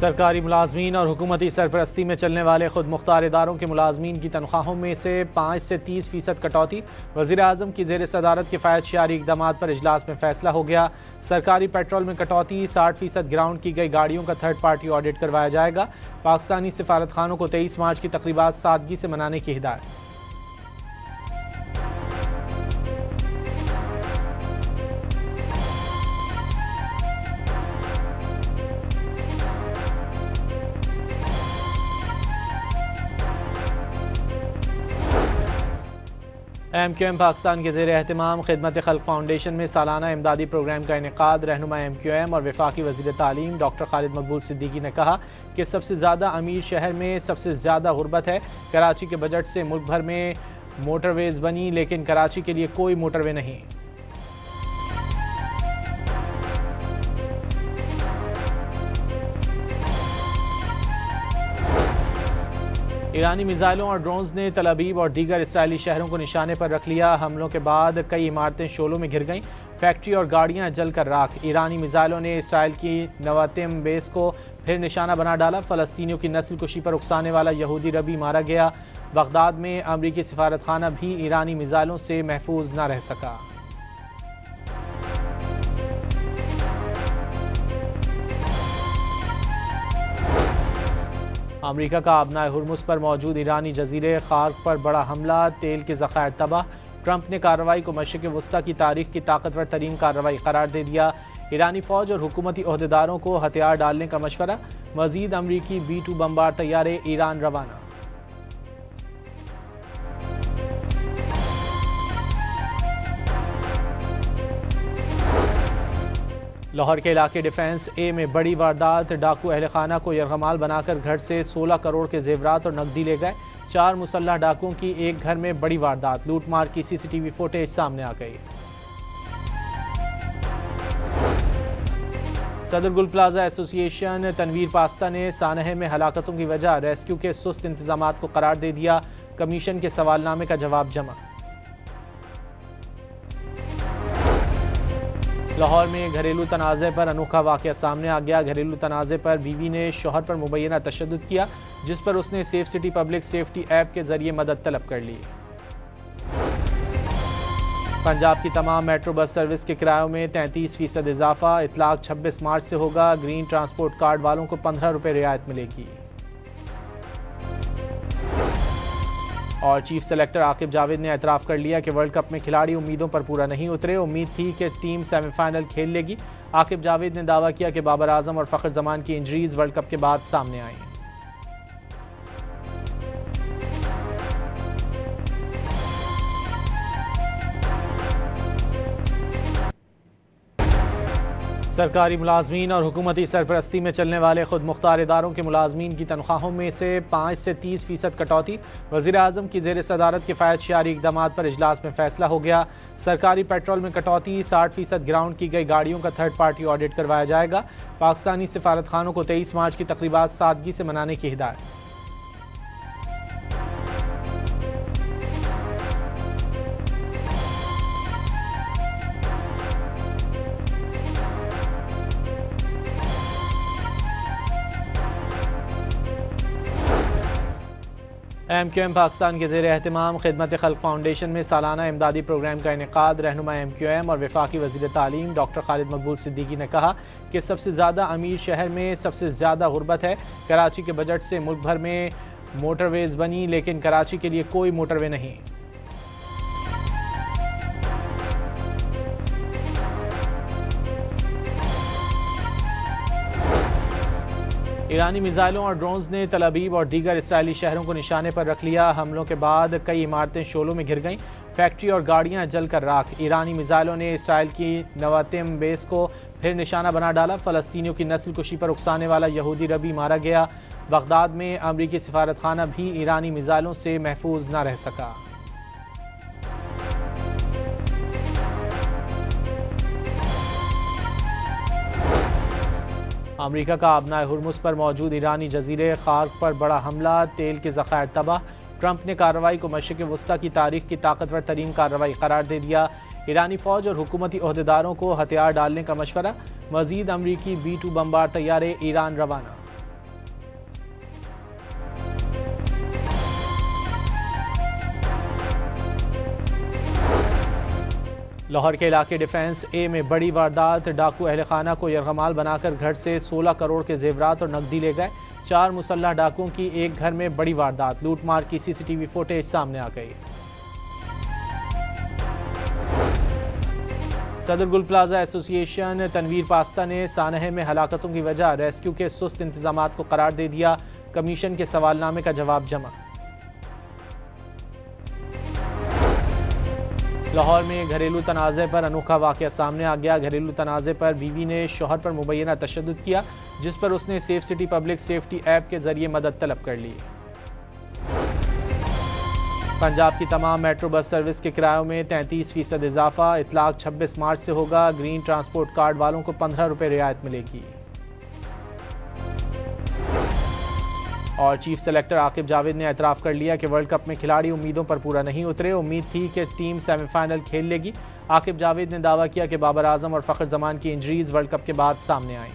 सरकारी मुलाजमीन और हुकूमती सरपरस्ती में चलने वाले खुद मुख्तार इदारों के मुलाजमीन की तनख्वाहों में से 5 से 30% कटौती। वज़ीर आज़म की ज़ेर सदारत किफ़ायत शियारी इक़दामात पर इजलास में फैसला हो गया। सरकारी पेट्रोल में कटौती, 60% ग्राउंड की गई गाड़ियों का थर्ड पार्टी ऑडिट करवाया जाएगा। पाकिस्तानी सिफारत खानों को 23 मार्च की तकरीबात सादगी से मनाने की हिदायत। MQM पाकिस्तान के ज़ेर एहतमाम खिदमत खल्क फाउंडेशन में सालाना इमदादी प्रोग्राम का इनेकाद। रहनुमा MQM और वफाकी वज़ीर तालीम डॉक्टर खालिद मकबूल सिद्दीकी ने कहा कि सबसे ज़्यादा अमीर शहर में सबसे ज़्यादा गुर्बत है। कराची के बजट से मुल्क भर में मोटरवेज़ बनी, लेकिन कराची के लिए कोई मोटरवे नहीं। ईरानी मिसाइलों और ड्रोन्स ने तल अबीब और दीगर इसराइली शहरों को निशाने पर रख लिया। हमलों के बाद कई इमारतें शोलों में घिर गईं, फैक्ट्री और गाड़ियां जलकर राख। ईरानी मिसाइलों ने इसराइल की नवातिम बेस को फिर निशाना बना डाला। फ़लस्तीनियों की नस्ल कुशी पर उकसाने वाला यहूदी रबी मारा गया। बगदाद में अमरीकी सिफारत खाना भी ईरानी मिसाइलों से महफूज न रह सका। अमरीका का आबनाए हुर्मुज पर मौजूद ईरानी जजीरे खार्क पर बड़ा हमला, तेल के ज़खायर तबाह। ट्रंप ने कार्रवाई को मशरिक़ वस्ता की तारीख की ताकतवर तरीन कार्रवाई करार दे दिया। ईरानी फ़ौज और हुकूमती ओहदेदारों को हथियार डालने का मशवरा। मज़ीद अमरीकी B-2 बम्बार तैयारे ईरान रवाना। लाहौर के इलाके डिफेंस ए में बड़ी वारदात। डाकू अहल खाना को यरगमाल बनाकर घर से 16 करोड़ के जेवरात और नकदी ले गए। 4 मुसल्लह डाकुओं की एक घर में बड़ी वारदात। लूटमार की CCTV फुटेज सामने आ गई। सदर गुल प्लाजा एसोसिएशन तनवीर पास्ता ने सानहे में हलाकतों की वजह रेस्क्यू के सुस्त इंतजामात को करार दे दिया। कमीशन के सवालनामे का जवाब जमा। लाहौर में घरेलू तनाज़े पर अनोखा वाक़या सामने आ गया। घरेलू तनाज़े पर बीवी ने शौहर पर मुबैना तशद्दुद किया, जिस पर उसने safe city public safety app के जरिए मदद तलब कर ली। पंजाब की तमाम मेट्रो बस सर्विस के किरायों में 33% इजाफा। इतलाक 26 मार्च से होगा। ग्रीन ट्रांसपोर्ट कार्ड वालों को 15 रुपये रियायत मिलेगी। और चीफ सेलेक्टर आकिब जावेद ने एतराफ़ कर लिया कि वर्ल्ड कप में खिलाड़ी उम्मीदों पर पूरा नहीं उतरे। उम्मीद थी कि टीम सेमीफाइनल खेल लेगी। आकिब जावेद ने दावा किया कि बाबर आजम और फ़खर जमान की इंजरीज वर्ल्ड कप के बाद सामने आई। सरकारी मुलाजमीन और हुकूमती सरपरस्ती में चलने वाले खुद मुख्तार इदारों के मुलाजमीन की तनख्वाहों में से 5 से 30% कटौती। वज़ीर आज़म की ज़ेर सदारत किफ़ायत शियारी इक़दामात पर इजलास में फैसला हो गया। सरकारी पेट्रोल में कटौती, 60% ग्राउंड की गई गाड़ियों का थर्ड पार्टी ऑडिट करवाया जाएगा। पाकिस्तानी सिफारत खानों को 23 मार्च की तकरीबात सादगी से मनाने की हिदायत। MQM पाकिस्तान के ज़ेर एहतमाम खिदमत खल्क फाउंडेशन में सालाना इमदादी प्रोग्राम का इनेकाद। रहनुमा MQM और वफाकी वज़ीर तालीम डॉक्टर खालिद मकबूल सिद्दीकी ने कहा कि सबसे ज़्यादा अमीर शहर में सबसे ज़्यादा गुर्बत है। कराची के बजट से मुल्क भर में मोटरवेज़ बनी, लेकिन कराची के लिए कोई मोटरवे नहीं। ईरानी मिसाइलों और ड्रोन्स ने तल अबीब और दीगर इसराइली शहरों को निशाने पर रख लिया। हमलों के बाद कई इमारतें शोलों में घिर गईं, फैक्ट्री और गाड़ियां जलकर राख। ईरानी मिसाइलों ने इसराइल की नवातिम बेस को फिर निशाना बना डाला। फ़लस्तीनियों की नस्ल कुशी पर उकसाने वाला यहूदी रबी मारा गया। बगदाद में अमरीकी सिफारत खाना भी ईरानी मिसाइलों से महफूज न रह सका। अमरीका का आबनाए हुर्मुज पर मौजूद ईरानी जजीरे खार्क पर बड़ा हमला, तेल के ज़खायर तबाह। ट्रंप ने कार्रवाई को मशरिक़ वस्ता की तारीख की ताकतवर तरीन कार्रवाई करार दे दिया। ईरानी फ़ौज और हुकूमती ओहदेदारों को हथियार डालने का मशवरा। मज़ीद अमरीकी B-2 बम्बार तैयारे ईरान रवाना। लाहौर के इलाके डिफेंस ए में बड़ी वारदात, डाकू अहल खाना को यरगमाल बनाकर घर से 16 करोड़ के जेवरात और नकदी ले गए। 4 मुसल्लह डाकुओं की एक घर में बड़ी वारदात, लूटमार की CCTV फुटेज सामने आ गई। सदर गुल प्लाजा एसोसिएशन तनवीर पास्ता ने सानहे में हलाकतों की वजह रेस्क्यू के सुस्त इंतजामात को करार दे दिया। कमीशन के सवालनामे का जवाब जमा। लाहौर में घरेलू तनाज़े पर अनोखा वाक़या सामने आ गया। घरेलू तनाज़े पर बीवी ने शौहर पर मुबैना तशद्दुद किया, जिस पर उसने safe city public safety app के जरिए मदद तलब कर ली। पंजाब की तमाम मेट्रो बस सर्विस के किरायों में 33% इजाफा, इतलाक 26 मार्च से होगा। ग्रीन ट्रांसपोर्ट कार्ड वालों को 15 रुपये रियायत मिलेगी। और चीफ सेलेक्टर आकिब जावेद ने एतराफ़ कर लिया कि वर्ल्ड कप में खिलाड़ी उम्मीदों पर पूरा नहीं उतरे। उम्मीद थी कि टीम सेमीफाइनल खेल लेगी। आकिब जावेद ने दावा किया कि बाबर आजम और फ़खर जमान की इंजरीज वर्ल्ड कप के बाद सामने आई।